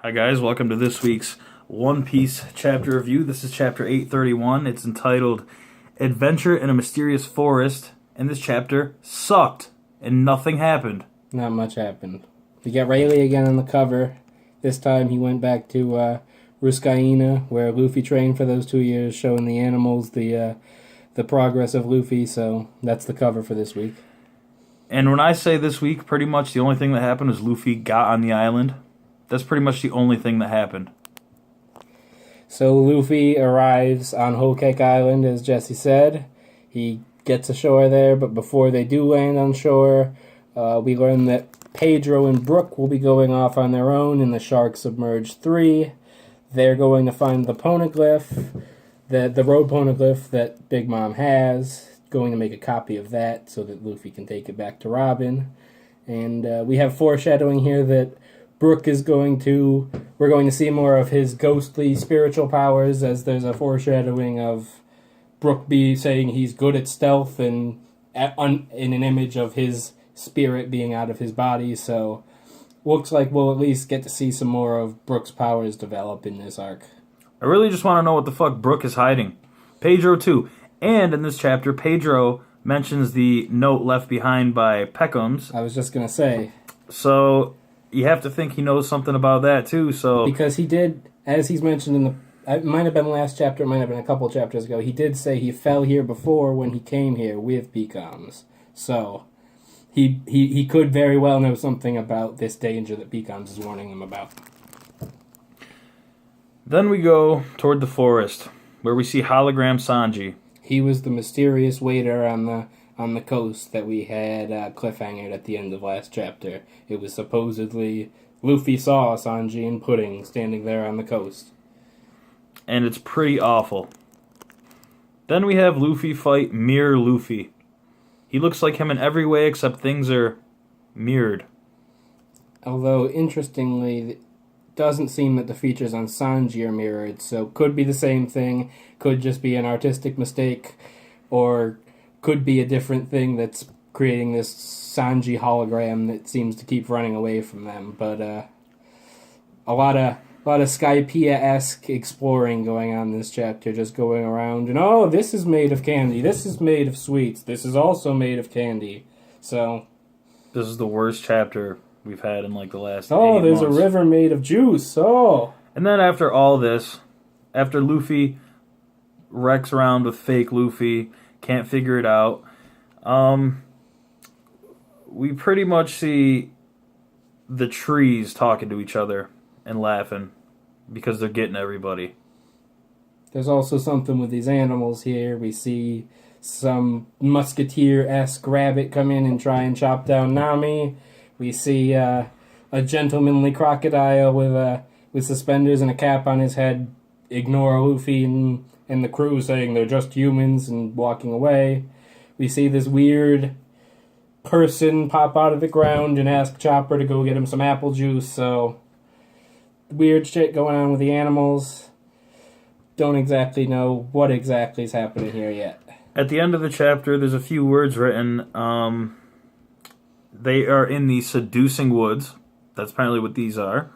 Hi guys, welcome to this week's One Piece chapter review. This is chapter 831. It's entitled Adventure in a Mysterious Forest, and this chapter sucked, and nothing happened. Not much happened. We got Rayleigh again on the cover. This time he went back to Ruskaina, where Luffy trained for those 2 years, showing the animals the progress of Luffy, so that's the cover for this week. And when I say this week, pretty much the only thing that happened is Luffy got on the island. That's pretty much the only thing that happened. So Luffy arrives on Whole Cake Island, as Jesse said. He gets ashore there, but before they do land on shore, we learn that Pedro and Brook will be going off on their own in the Shark Submerged 3. They're going to find the poneglyph, the road poneglyph that Big Mom has, going to make a copy of that so that Luffy can take it back to Robin. And we have foreshadowing here that Brook is we're going to see more of his ghostly spiritual powers, as there's a foreshadowing of Brook saying he's good at stealth and in an image of his spirit being out of his body, so looks like we'll at least get to see some more of Brook's powers develop in this arc. I really just want to know what the fuck Brook is hiding. Pedro too. And in this chapter, Pedro mentions the note left behind by Peckham's. I was just going to say. So you have to think he knows something about that too, so... Because he did, as he's mentioned it might have been last chapter, it might have been a couple chapters ago, he did say he fell here before when he came here with Peckham's. So he could very well know something about this danger that Peckham's is warning him about. Then we go toward the forest, where we see hologram Sanji. He was the mysterious waiter on the coast that we had cliffhangered at the end of last chapter. It was supposedly Luffy saw Sanji and Pudding standing there on the coast. And it's pretty awful. Then we have Luffy fight Mirror Luffy. He looks like him in every way except things are mirrored. Although, interestingly, it doesn't seem that the features on Sanji are mirrored, so could be the same thing, could just be an artistic mistake, or could be a different thing that's creating this Sanji hologram that seems to keep running away from them. But a lot of Skypiea-esque exploring going on in this chapter, just going around and, oh, this is made of candy, this is made of sweets, this is also made of candy. So this is the worst chapter we've had in like the last 8 months. There's a river made of juice. Oh. And then after all this, after Luffy wrecks around with fake Luffy, can't figure it out, we pretty much see the trees talking to each other and laughing because they're getting everybody. There's also something with these animals here. We see some musketeer-esque rabbit come in and try and chop down Nami. We see a gentlemanly crocodile with suspenders and a cap on his head ignore Luffy and the crew, saying they're just humans and walking away. We see this weird person pop out of the ground and ask Chopper to go get him some apple juice, so weird shit going on with the animals. Don't exactly know what exactly is happening here yet. At the end of the chapter, there's a few words written. They are in the Seducing Woods. That's apparently what these are.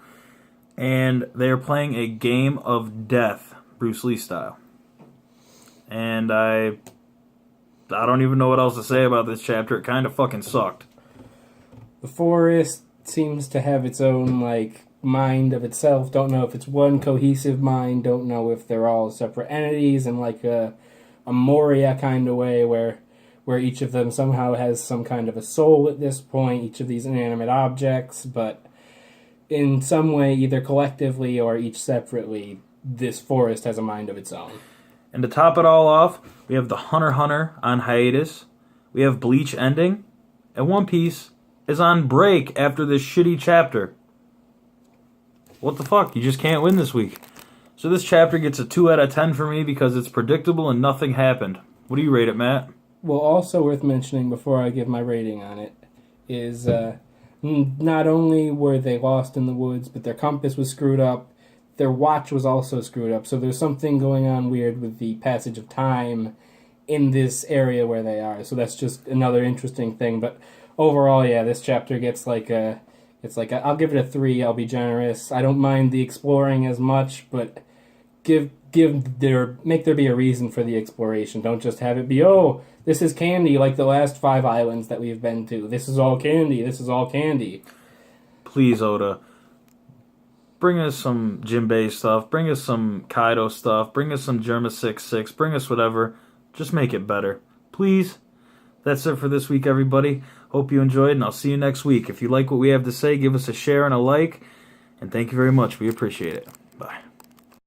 And they are playing a game of death, Bruce Lee style. And I don't even know what else to say about this chapter. It kind of fucking sucked. The forest seems to have its own, mind of itself. Don't know if it's one cohesive mind. Don't know if they're all separate entities in a Moria kind of way where each of them somehow has some kind of a soul at this point, each of these inanimate objects, but in some way, either collectively or each separately, this forest has a mind of its own. And to top it all off, we have the Hunter x Hunter on hiatus, we have Bleach ending, and One Piece is on break after this shitty chapter. What the fuck? You just can't win this week. So this chapter gets a 2 out of 10 for me because it's predictable and nothing happened. What do you rate it, Matt? Well, also worth mentioning before I give my rating on it is not only were they lost in the woods, but their compass was screwed up. Their watch was also screwed up, so there's something going on weird with the passage of time in this area where they are. So that's just another interesting thing. But overall, yeah, this chapter gets It's like I'll give it a 3. I'll be generous. I don't mind the exploring as much, but make there be a reason for the exploration. Don't just have it be, oh, this is candy like the last 5 islands that we've been to. This is all candy. This is all candy. Please, Oda, bring us some Jimbei stuff. Bring us some Kaido stuff. Bring us some Germa 66. Bring us whatever. Just make it better. Please. That's it for this week, everybody. Hope you enjoyed, and I'll see you next week. If you like what we have to say, give us a share and a like. And thank you very much. We appreciate it. Bye.